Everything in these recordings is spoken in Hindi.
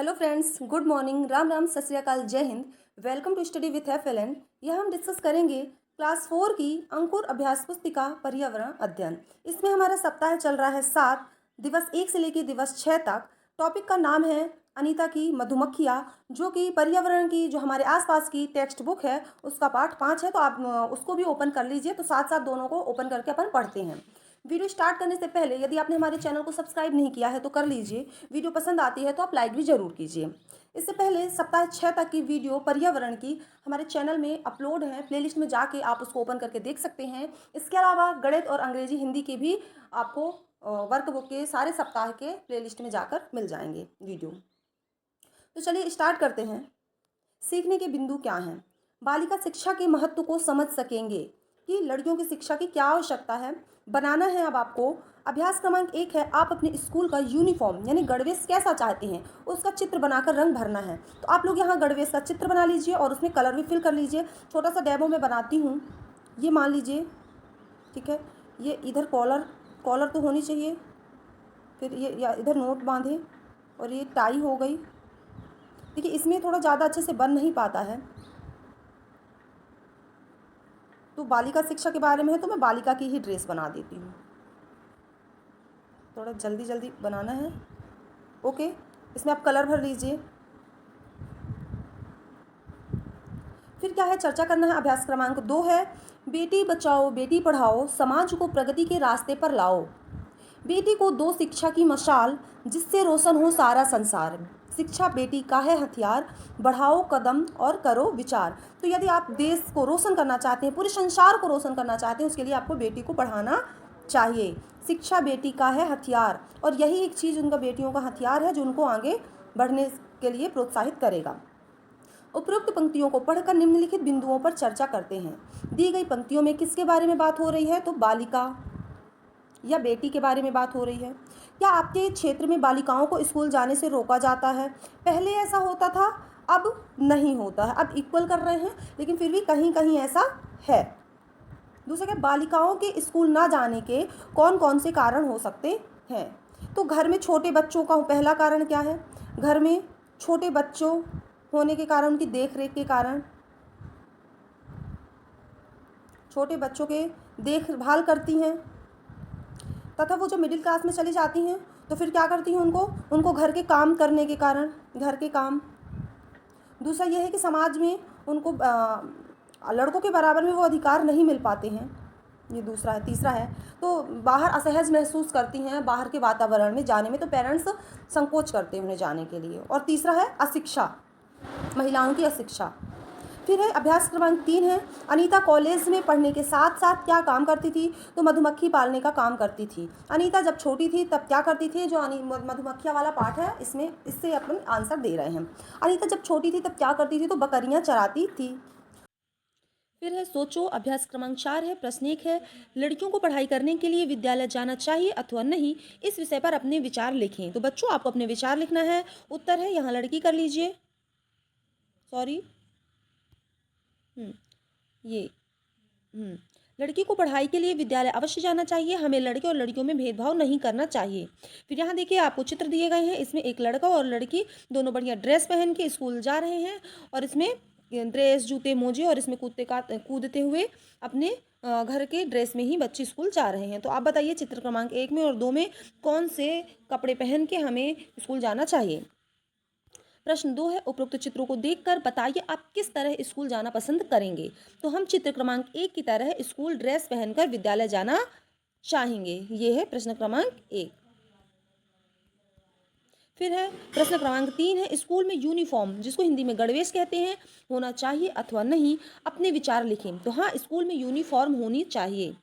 हेलो फ्रेंड्स, गुड मॉर्निंग, राम राम, सत श्री अकाल, जय हिंद। Welcome to study with FLN। यह हम डिस्कस करेंगे क्लास 4 की अंकुर अभ्यास पुस्तिका पर्यावरण अध्ययन। इसमें हमारा सप्ताह चल रहा है 7, दिवस 1 से लेकर दिवस 6 तक। टॉपिक का नाम है अनीता की मधुमक्खियाँ, जो कि पर्यावरण की जो हमारे आसपास की टेक्स्ट बुक है उसका पाठ 5 है। तो आप उसको भी ओपन कर लीजिए, तो साथ साथ दोनों को ओपन करके अपन पढ़ते हैं। वीडियो स्टार्ट करने से पहले यदि आपने हमारे चैनल को सब्सक्राइब नहीं किया है तो कर लीजिए। वीडियो पसंद आती है तो आप लाइक भी जरूर कीजिए। इससे पहले सप्ताह 6 तक की वीडियो पर्यावरण की हमारे चैनल में अपलोड है, प्लेलिस्ट में जाके आप उसको ओपन करके देख सकते हैं। इसके अलावा गणित और अंग्रेजी हिंदी के भी आपको वर्कबुक के सारे सप्ताह के प्लेलिस्ट में जाकर मिल जाएंगे वीडियो। तो चलिए स्टार्ट करते हैं। सीखने के बिंदु क्या हैं? बालिका शिक्षा के महत्व को समझ सकेंगे कि लड़कियों की शिक्षा की क्या आवश्यकता है। बनाना है अब आपको। अभ्यास क्रमांक 1 है, आप अपने स्कूल का यूनिफॉर्म यानी गणवेश कैसा चाहते हैं उसका चित्र बनाकर रंग भरना है। तो आप लोग यहाँ गणवेश का चित्र बना लीजिए और उसमें कलर भी फिल कर लीजिए। छोटा सा डेमो मैं बनाती हूँ। ये मान लीजिए, ठीक है, ये इधर कॉलर कॉलर तो होनी चाहिए, फिर ये या इधर नोट बांधे और ये टाई हो गई। देखिए इसमें थोड़ा ज़्यादा अच्छे से बन नहीं पाता है, तो बालिका शिक्षा के बारे में है तो मैं बालिका की ही ड्रेस बना देती हूँ। थोड़ा जल्दी जल्दी बनाना है। ओके, इसमें आप कलर भर लीजिए। फिर क्या है, चर्चा करना है। अभ्यास क्रमांक 2 है, बेटी बचाओ बेटी पढ़ाओ समाज को प्रगति के रास्ते पर लाओ। बेटी को दो शिक्षा की मशाल, जिससे रोशन हो सारा संसार। शिक्षा बेटी का है हथियार, बढ़ाओ कदम और करो विचार। तो यदि आप देश को रोशन करना चाहते हैं, पूरे संसार को रोशन करना चाहते हैं, उसके लिए आपको बेटी को पढ़ाना चाहिए। शिक्षा बेटी का है हथियार, और यही एक चीज़ उनका बेटियों का हथियार है जो उनको आगे बढ़ने के लिए प्रोत्साहित करेगा। उपरोक्त पंक्तियों को पढ़कर निम्नलिखित बिंदुओं पर चर्चा करते हैं। दी गई पंक्तियों में किसके बारे में बात हो रही है? तो बालिका या बेटी के बारे में बात हो रही है। क्या आपके क्षेत्र में बालिकाओं को स्कूल जाने से रोका जाता है? पहले ऐसा होता था, अब नहीं होता है। अब इक्वल कर रहे हैं, लेकिन फिर भी कहीं कहीं ऐसा है। दूसरा क्या, बालिकाओं के स्कूल ना जाने के कौन कौन से कारण हो सकते हैं? तो घर में छोटे बच्चों का पहला कारण क्या है? घर में छोटे बच्चों होने के कारण, उनकी देख रेख के कारण, छोटे बच्चों के देखभाल करती हैं। तथा वो जब मिडिल क्लास में चली जाती हैं तो फिर क्या करती हैं, उनको घर के काम करने के कारण, घर के काम। दूसरा यह है कि समाज में उनको लड़कों के बराबर में वो अधिकार नहीं मिल पाते हैं, ये दूसरा है। तीसरा है, तो बाहर असहज महसूस करती हैं बाहर के वातावरण में जाने में, तो पेरेंट्स संकोच करते हैं उन्हें जाने के लिए। और तीसरा है अशिक्षा, महिलाओं की अशिक्षा। फिर है अभ्यास क्रमांक 3 है, अनीता कॉलेज में पढ़ने के साथ साथ क्या काम करती थी? तो मधुमक्खी पालने का काम करती थी। अनीता जब छोटी थी तब क्या करती थी? जो मधुमक्खियाँ वाला पार्ट है इसमें, इससे अपन आंसर दे रहे हैं। अनीता जब छोटी थी तब क्या करती थी? तो बकरियाँ चराती थी। फिर है सोचो। अभ्यास क्रमांक 4 है, प्रश्न 1 है, लड़कियों को पढ़ाई करने के लिए विद्यालय जाना चाहिए अथवा नहीं, इस विषय पर अपने विचार लिखें। तो बच्चों आपको अपने विचार लिखना है। उत्तर है, यहाँ लड़की कर लीजिए, सॉरी, ये लड़की को पढ़ाई के लिए विद्यालय अवश्य जाना चाहिए। हमें लड़के और लड़कियों में भेदभाव नहीं करना चाहिए। फिर यहाँ देखिए आपको चित्र दिए गए हैं, इसमें एक लड़का और लड़की दोनों बढ़िया ड्रेस पहन के स्कूल जा रहे हैं, और इसमें ड्रेस, जूते, मोजे, और इसमें कूदते हुए अपने घर के ड्रेस में ही बच्चे स्कूल जा रहे हैं। तो आप बताइए चित्र क्रमांक 1 में और 2 में कौन से कपड़े पहन के हमें स्कूल जाना चाहिए? प्रश्न 2 है, उपरोक्त चित्रों को देखकर बताइए आप किस तरह स्कूल जाना पसंद करेंगे। तो हम चित्र क्रमांक 1 की तरह स्कूल ड्रेस पहनकर विद्यालय जाना चाहेंगे। ये है प्रश्न क्रमांक 1। फिर है प्रश्न क्रमांक 3 है, स्कूल में यूनिफॉर्म, जिसको हिंदी में गणवेश कहते हैं, होना चाहिए अथवा नहीं, अपने विचार लिखें। तो हाँ, स्कूल में यूनिफॉर्म होनी चाहिए।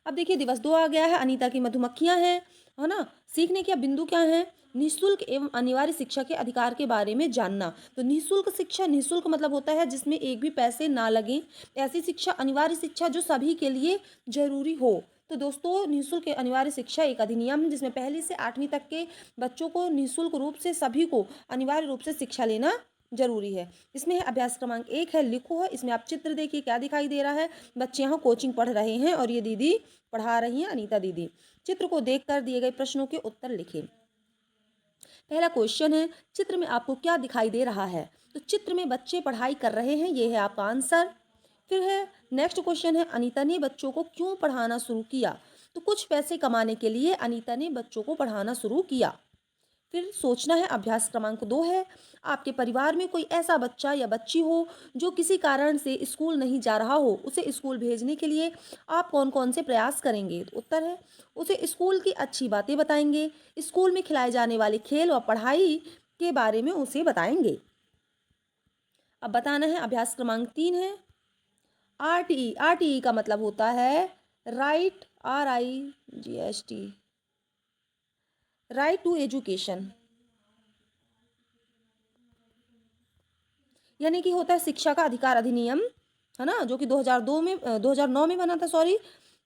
अब देखिए दिवस 2 आ गया है, अनीता की मधुमक्खियां हैं, है ना। सीखने के बिंदु क्या है? निःशुल्क एवं अनिवार्य शिक्षा के अधिकार के बारे में जानना। तो निःशुल्क शिक्षा, निःशुल्क मतलब होता है जिसमें एक भी पैसे ना लगे। ऐसी शिक्षा, अनिवार्य शिक्षा, जो सभी के लिए जरूरी हो। तो दोस्तों, निःशुल्क अनिवार्य शिक्षा एक अधिनियम है जिसमें 1ली से 8वीं तक के बच्चों को निःशुल्क रूप से, सभी को अनिवार्य रूप से शिक्षा लेना जरूरी है। इसमें है अभ्यास क्रमांक 1 है, लिखो है। इसमें आप चित्र देखिए क्या दिखाई दे रहा है। बच्चे यहाँ कोचिंग पढ़ रहे हैं और ये दीदी पढ़ा रही हैं, अनीता दीदी। चित्र को देखकर दिए गए प्रश्नों के उत्तर लिखें। पहला क्वेश्चन है, चित्र में आपको क्या दिखाई दे रहा है? तो चित्र में बच्चे पढ़ाई कर रहे हैं, ये है आपका आंसर। फिर है नेक्स्ट क्वेश्चन है, अनीता ने बच्चों को क्यों पढ़ाना शुरू किया? तो कुछ पैसे कमाने के लिए अनीता ने बच्चों को पढ़ाना शुरू किया। फिर सोचना है, अभ्यास क्रमांक 2 है, आपके परिवार में कोई ऐसा बच्चा या बच्ची हो जो किसी कारण से स्कूल नहीं जा रहा हो, उसे स्कूल भेजने के लिए आप कौन कौन से प्रयास करेंगे? तो उत्तर है, उसे स्कूल की अच्छी बातें बताएंगे, स्कूल में खिलाए जाने वाले खेल और पढ़ाई के बारे में उसे बताएंगे। अब बताना है, अभ्यास क्रमांक 3 है, RTE। RTE का मतलब होता है right, RIGST, right to education, यानी कि होता है शिक्षा का अधिकार अधिनियम, है ना, जो कि 2009 में बना था,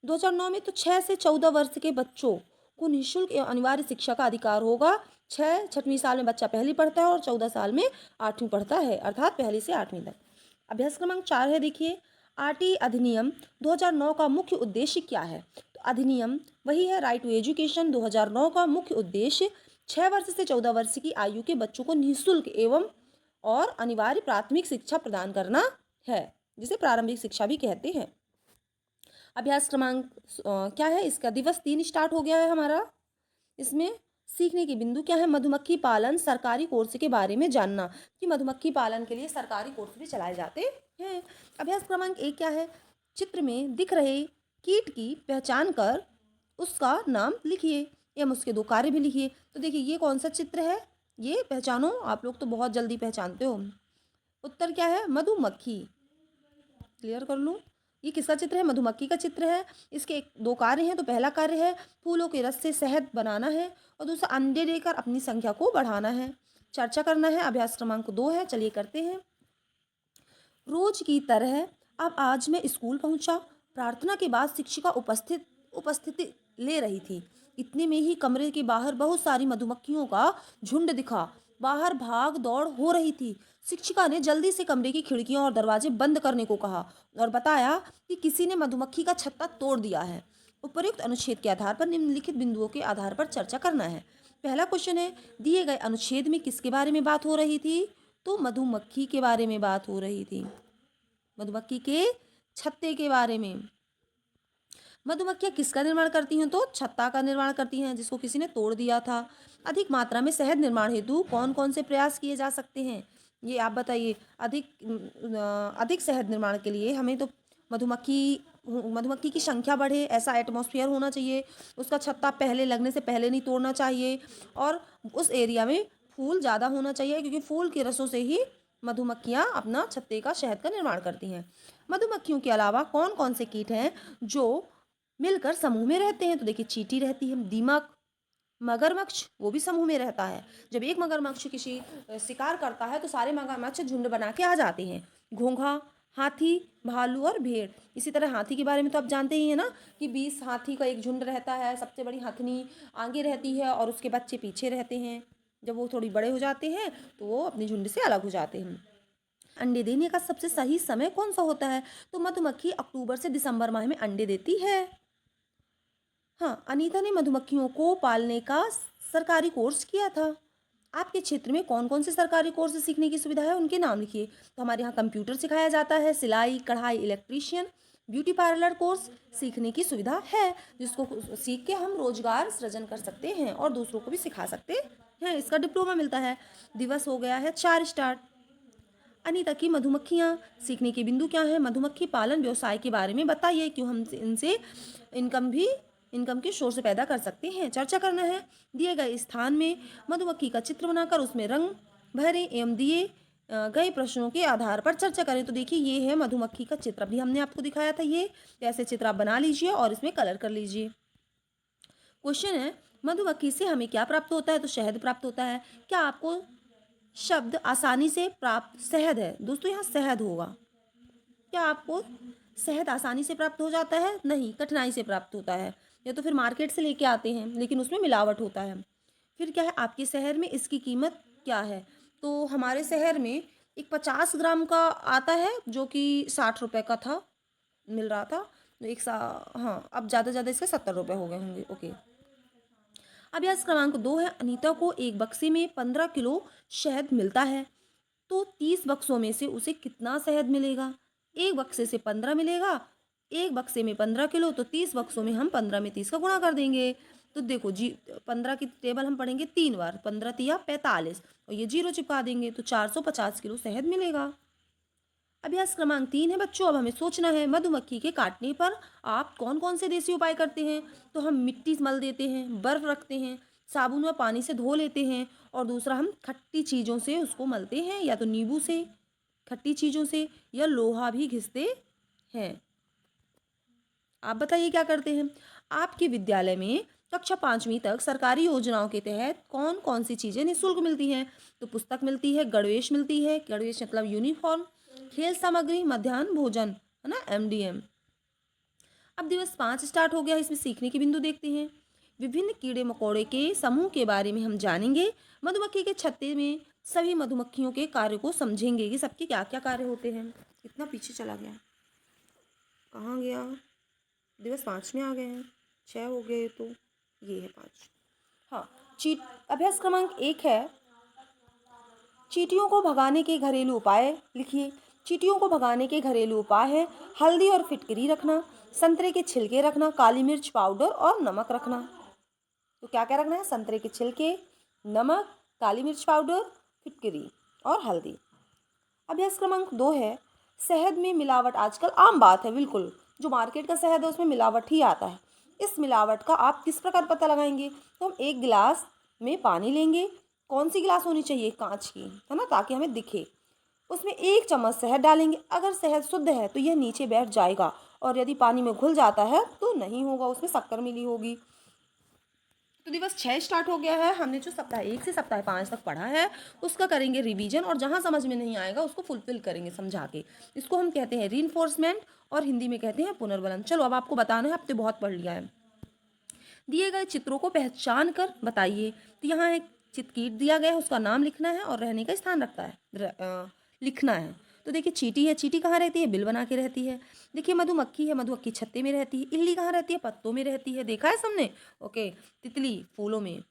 2009 में। तो 6 से 14 वर्ष के बच्चों को निःशुल्क एवं अनिवार्य शिक्षा का अधिकार होगा। 6वीं साल में बच्चा पहली पढ़ता है और 14 साल में 8वीं पढ़ता है, अर्थात पहली से 8वीं तक। अभ्यास क्रमांक 4 है, देखिए, RTE अधिनियम 2009 का मुख्य उद्देश्य क्या है? तो अधिनियम वही है, राइट टू एजुकेशन। 2009 का मुख्य उद्देश्य 6 वर्ष से 14 वर्ष की आयु के बच्चों को निःशुल्क एवं और अनिवार्य प्राथमिक शिक्षा प्रदान करना है, जिसे प्रारंभिक शिक्षा भी कहते हैं। अभ्यास क्रमांक क्या है इसका? दिवस 3 स्टार्ट हो गया है हमारा। इसमें सीखने के बिंदु क्या है? मधुमक्खी पालन सरकारी कोर्स के बारे में जानना, कि मधुमक्खी पालन के लिए सरकारी कोर्स भी चलाए जाते हैं। अभ्यास क्रमांक 1 क्या है? चित्र में दिख रहे कीट की पहचान कर उसका नाम लिखिए एवं उसके 2 कार्य भी लिखिए। तो देखिए, ये कौन सा चित्र है? ये पहचानो, आप लोग तो बहुत जल्दी पहचानते हो। उत्तर क्या है? मधुमक्खी। क्लियर कर लूँ, ये किसका चित्र है? मधुमक्खी का चित्र है। इसके 2 कार्य हैं। तो पहला कार्य है फूलों के रस से शहद बनाना है और दूसरा अंडे देकर अपनी संख्या को बढ़ाना है। चर्चा करना है, अभ्यास क्रमांक 2 है, चलिए करते हैं। रोज की तरह अब आज मैं स्कूल पहुंचा। प्रार्थना के बाद शिक्षिका उपस्थिति ले रही थी। इतने में ही कमरे के बाहर बहुत सारी मधुमक्खियों का झुंड दिखा। बाहर भाग दौड़ हो रही थी। शिक्षिका ने जल्दी से कमरे की खिड़कियां और दरवाजे बंद करने को कहा और बताया कि किसी ने मधुमक्खी का छत्ता तोड़ दिया है। उपर्युक्त अनुच्छेद के आधार पर निम्नलिखित बिंदुओं के आधार पर चर्चा करना है। पहला क्वेश्चन है, दिए गए अनुच्छेद में किसके बारे में बात हो रही थी? तो मधुमक्खी के बारे में बात हो रही थी, मधुमक्खी के छत्ते के बारे में। मधुमक्खियां किसका निर्माण करती हैं? तो छत्ता का निर्माण करती हैं, जिसको किसी ने तोड़ दिया था। अधिक मात्रा में शहद निर्माण हेतु कौन कौन से प्रयास किए जा सकते हैं? ये आप बताइए। अधिक शहद निर्माण के लिए हमें तो मधुमक्खी की संख्या बढ़े, ऐसा एटमॉस्फेयर होना चाहिए। उसका छत्ता पहले लगने से पहले नहीं तोड़ना चाहिए और उस एरिया में फूल ज़्यादा होना चाहिए, क्योंकि फूल के रसों से ही मधुमक्खियाँ अपना छत्ते का शहद का निर्माण करती हैं। मधुमक्खियों के अलावा कौन कौन से कीट हैं जो मिलकर समूह में रहते हैं? तो देखिए, चींटी रहती है, दीमक, मगरमच्छ वो भी समूह में रहता है। जब एक मगरमच्छ किसी शिकार करता है तो सारे मगरमच्छ झुंड बना के आ जाते हैं। घोंघा, हाथी, भालू और भेड़। इसी तरह हाथी के बारे में तो आप जानते ही हैं ना, कि 20 हाथी का एक झुंड रहता है। सबसे बड़ी हथनी आगे रहती है और उसके बच्चे पीछे रहते हैं। जब वो थोड़ी बड़े हो जाते हैं तो वो अपने झुंड से अलग हो जाते हैं। अंडे देने का सबसे सही समय कौन सा होता है? तो मधुमक्खी अक्टूबर से दिसंबर माह में अंडे देती है। हाँ, अनीता ने मधुमक्खियों को पालने का सरकारी कोर्स किया था। आपके क्षेत्र में कौन कौन से सरकारी कोर्स सीखने की सुविधा है, उनके नाम लिखिए। तो हमारे यहाँ कंप्यूटर सिखाया जाता है, सिलाई, कढ़ाई, इलेक्ट्रीशियन, ब्यूटी पार्लर कोर्स सीखने की सुविधा है, जिसको सीख के हम रोजगार सृजन कर सकते हैं और दूसरों को भी सिखा सकते हैं। इसका डिप्लोमा मिलता है। दिवस हो गया है 4 स्टार्ट। अनीता की मधुमक्खियाँ सीखने के बिंदु क्या है? मधुमक्खी पालन व्यवसाय के बारे में बताइए, क्यों हम इनसे इनकम के सोर्स पैदा कर सकते हैं। चर्चा करना है। दिए गए स्थान में मधुमक्खी का चित्र बनाकर उसमें रंग भरें एवं दिए गए प्रश्नों के आधार पर चर्चा करें। तो देखिए, ये है मधुमक्खी का चित्र, अभी हमने आपको दिखाया था। ये ऐसे चित्र आप बना लीजिए और इसमें कलर कर लीजिए। क्वेश्चन है, मधुमक्खी से हमें क्या प्राप्त होता है? तो शहद प्राप्त होता है। क्या आपको शब्द आसानी से प्राप्त शहद है? दोस्तों, यहाँ शहद होगा। क्या आपको शहद आसानी से प्राप्त हो जाता है? नहीं, कठिनाई से प्राप्त होता है, या तो फिर मार्केट से लेके आते हैं, लेकिन उसमें मिलावट होता है। फिर क्या है, आपके शहर में इसकी कीमत क्या है? तो हमारे शहर में एक 50 ग्राम का आता है, जो कि 60 रुपये का था, मिल रहा था। हाँ, अब ज़्यादा इसके 70 रुपये हो गए होंगे। ओके। अभ्यास क्रमांक 2 है, अनीता को एक बक्से में 15 किलो शहद मिलता है, तो 30 बक्सों में से उसे कितना शहद मिलेगा? एक बक्से से 15 मिलेगा, एक बक्से में 15 किलो, तो 30 बक्सों में हम 15 में 30 का गुणा कर देंगे। तो देखो जी, 15 की टेबल हम पढ़ेंगे 3 बार, 15 तिया 45 और ये 0 चिपका देंगे तो 450 किलो शहद मिलेगा। अभ्यास क्रमांक 3 है बच्चों, अब हमें सोचना है मधुमक्खी के काटने पर आप कौन कौन से देसी उपाय करते हैं? तो हम मिट्टी मल देते हैं, बर्फ रखते हैं, साबुन व पानी से धो लेते हैं, और दूसरा हम खट्टी चीज़ों से उसको मलते हैं, या तो नींबू से, खट्टी चीज़ों से, या लोहा भी घिसते हैं। आप बताइए क्या करते हैं? आपके विद्यालय में कक्षा 5वीं तक सरकारी योजनाओं के तहत कौन कौन सी चीज़ें निःशुल्क मिलती हैं? तो पुस्तक मिलती है, गणवेश मिलती है, गणवेश मतलब यूनिफॉर्म, खेल सामग्री, मध्याह्न भोजन, है ना, MDM। अब दिवस 5 स्टार्ट हो गया, इसमें सीखने के बिंदु देखते हैं। विभिन्न कीड़े मकोड़े के समूह के बारे में हम जानेंगे। मधुमक्खी के छत्ते में सभी मधुमक्खियों के कार्य को समझेंगे कि सबके क्या क्या कार्य होते हैं। कितना पीछे चला गया, कहाँ गया? दिवस 5 में आ गए हैं, 6 हो गए, तो ये है 5। हाँ, अभ्यास क्रमांक 1 है, चींटियों को भगाने के घरेलू उपाय लिखिए। चींटियों को भगाने के घरेलू उपाय है हल्दी और फिटकरी रखना, संतरे के छिलके रखना, काली मिर्च पाउडर और नमक रखना। तो क्या क्या रखना है? संतरे के छिलके, नमक, काली मिर्च पाउडर, फिटकरी और हल्दी। अभ्यास क्रमांक 2 है, शहद में मिलावट आजकल आम बात है, बिल्कुल जो मार्केट का शहद है उसमें मिलावट ही आता है। इस मिलावट का आप किस प्रकार पता लगाएंगे? तो हम एक गिलास में पानी लेंगे, कौन सी गिलास होनी चाहिए? कांच की, है ना, ताकि हमें दिखे। उसमें 1 चम्मच शहद डालेंगे, अगर शहद शुद्ध है तो यह नीचे बैठ जाएगा, और यदि पानी में घुल जाता है तो नहीं होगा, उसमें शक्कर मिली होगी। तो दिवस 6 स्टार्ट हो गया है, हमने जो सप्ताह 1 से सप्ताह 5 तक पढ़ा है उसका करेंगे रिवीजन, और जहाँ समझ में नहीं आएगा उसको फुलफिल करेंगे समझा के। इसको हम कहते हैं रीइंफोर्समेंट, और हिंदी में कहते हैं पुनर्बलन। चलो अब आपको बताना है, आपने बहुत पढ़ लिया है। दिए गए चित्रों को पहचान कर बताइए। तो यहाँ एक चित्रकीट दिया गया है, उसका नाम लिखना है और रहने का स्थान लिखना है। तो देखिए, चींटी है, चींटी कहाँ रहती है? बिल बना के रहती है। देखिए, मधुमक्खी है, मधुमक्खी छत्ते में रहती है। इल्ली कहाँ रहती है? पत्तों में रहती है, देखा है सबने? ओके। तितली फूलों में।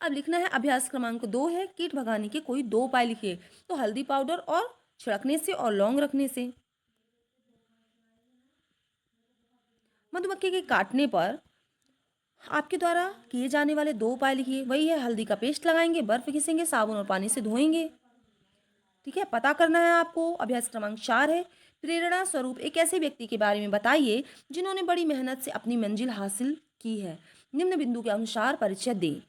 अब लिखना है अभ्यास क्रमांक 2 है, कीट भगाने के कोई 2 उपाय लिखिए। तो हल्दी पाउडर और छिड़कने से और लौंग रखने से। मधुमक्खी के काटने पर आपके द्वारा किए जाने वाले 2 उपाय लिखिए। वही है, हल्दी का पेस्ट लगाएंगे, बर्फ घिसेंगे, साबुन और पानी से धोएंगे। ठीक है, पता करना है आपको। अभ्यास क्रमांक 4 है, प्रेरणा स्वरूप एक ऐसे व्यक्ति के बारे में बताइए जिन्होंने बड़ी मेहनत से अपनी मंजिल हासिल की है। निम्न बिंदु के अनुसार परिचय दें।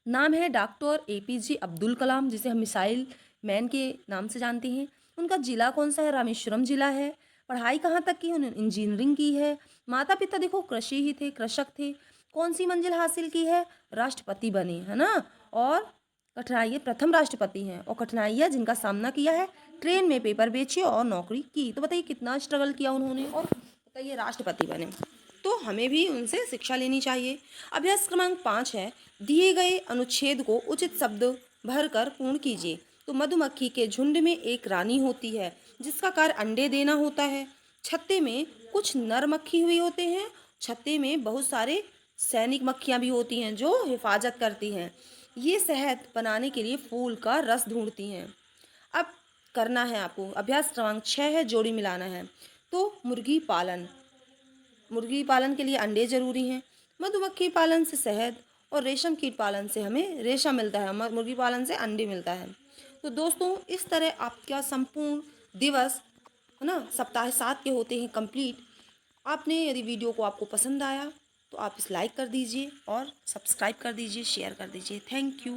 नाम है डॉक्टर APJ अब्दुल कलाम, जिसे हम मिसाइल मैन के नाम से जानते हैं। उनका जिला कौन सा है? रामेश्वरम जिला है। पढ़ाई कहाँ तक की? उन्होंने इंजीनियरिंग की है। माता पिता देखो कृषि ही थे, कृषक थे। कौन सी मंजिल हासिल की है? राष्ट्रपति बने, है ना। और कठिनाइयाँ, प्रथम राष्ट्रपति हैं, और कठिनाइयाँ जिनका सामना किया है, ट्रेन में पेपर बेचे और नौकरी की। तो बताइए कितना स्ट्रगल किया उन्होंने, और बताइए राष्ट्रपति बने। तो हमें भी उनसे शिक्षा लेनी चाहिए। अभ्यास क्रमांक 5 है, दिए गए अनुच्छेद को उचित शब्द भरकर पूर्ण कीजिए। तो मधुमक्खी के झुंड में एक रानी होती है जिसका कार्य अंडे देना होता है। छत्ते में कुछ नर मक्खी हुई होते हैं, छत्ते में बहुत सारे सैनिक मक्खियाँ भी होती हैं जो हिफाजत करती हैं। ये शहद बनाने के लिए फूल का रस ढूंढती हैं। अब करना है आपको, अभ्यास क्रमांक 6 है, जोड़ी मिलाना है। तो मुर्गी पालन के लिए अंडे जरूरी हैं। मधुमक्खी पालन से शहद, और रेशम कीट पालन से हमें रेशम मिलता है, मुर्गी पालन से अंडे मिलता है। तो दोस्तों, इस तरह आपका संपूर्ण दिवस, है ना, सप्ताह 7 के होते हैं कंप्लीट। आपने यदि वीडियो को आपको पसंद आया तो आप इस लाइक कर दीजिए और सब्सक्राइब कर दीजिए, शेयर कर दीजिए। Thank you.